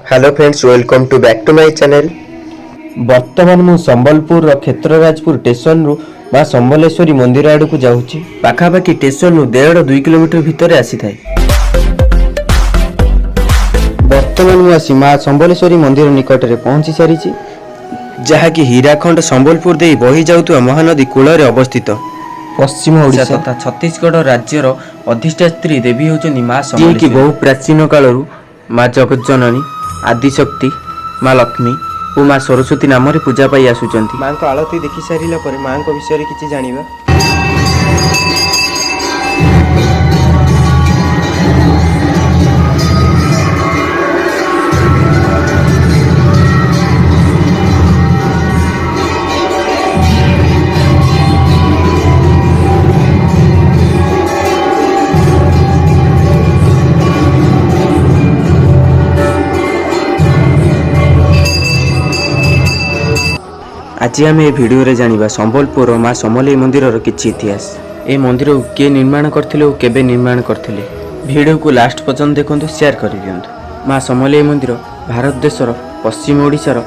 Hello friends, welcome to back to my channel. बर्तमान मु Sambalpur क्षेत्रराजपुर station रु मां समलेश्वरी मंदिर आड़ को जाऊँगी। पाखापाखि स्टेशन रु 1.5-2 किलोमीटर भितर आसी थाए। बर्तमान मु आसी मां समलेश्वरी मंदिर निकट में पहुंची सारी, जहाँकि हीराखंड संबलपुर दे बही जाउतुवा महानदी कूल अवस्थित। पश्चिम ओडिशा तथा छत्तीसगढ़ राज्यर अधिष्ठात्री देवी होचनी मां समलेश्वरी, कि बहु प्राचीन कालरू मां जगतजननी, आदिशक्ति, मां लक्ष्मी और मां सरस्वती नाम रे पूजा पाई आसुचंती। मां को आलती देखि सारिला पर मां को विषय रे किछि जानिबा। आज आम ए भिडियो रे जानिबा संबलपुर मां समलेई मंदिर किछि इतिहास। ए मंदिर को किए निर्माण करथिले और केबे निर्माण करथिले, भिडियो को लास्ट पर्यंत देखंतु, शेयर कर दियंतु। मां समलेई मंदिर भारत देशर पश्चिम ओडिशार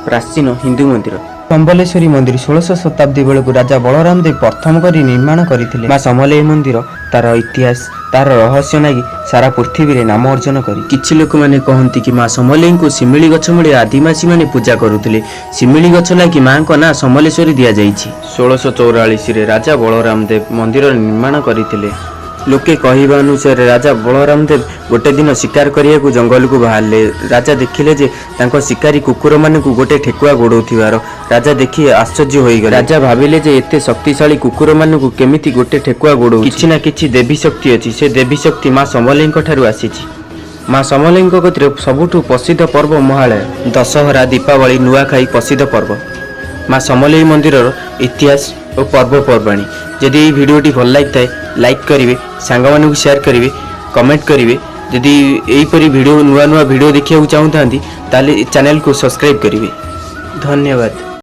प्राचीन हिंदू मंदिर। संबलेश्वरी मंदिर 16 शताब्दी बेलू राजा बलराम देव प्रथम करी निर्माण करथिले। मां समलेई मंदिर तार इतिहास, तार रहस्य नागी सारा पृथ्वी रे नाम अर्जन करी। किछि लोक माने कहंती कि मां समलेई को सिमिली गछ मुळे आदिवासी माने पूजा करुथिले। सिमिली गछ लागी मां को ना समलेश्वरी दिया जाईछि। 1644 रे राजा बलराम देव मंदिर निर्माण करथिले। लोके कहवा अनुसार राजा बलराम देव गोटे दिन शिकार करिया को जंगल को बाहरले। राजा देखिले जे तांको शिकारी कुकुर माने को गोटे ठेकुआ गोडौथिवार। राजा देखि आश्चर्य होई गले। राजा भाबिले जे एते शक्तिशाली कुकुर माने को केमिति गोटे ठेकुआ गोडौ। किछि ना किछि देवी शक्ति अछि। से देवी शक्ति मां समलेई ठारू आसीछि। मां समलेई कतिरे सबुठु प्रसिद्ध पर्व महालय, दशहरा, दीपावली, नुआखाई प्रसिद्ध पर्व। मां समलेई मंदिर इतिहास और पर्वपर्वाणी। जदि ये भिडियोटी भल लगी लाइक करेंगे, सांग मानू शेयर करेंगे, कमेंट करेंगे। जदि यहीपरी भिडियो नुआ नुआ भिडियो देखा चाहूँ ताले चैनल को सब्सक्राइब करेंगे। धन्यवाद।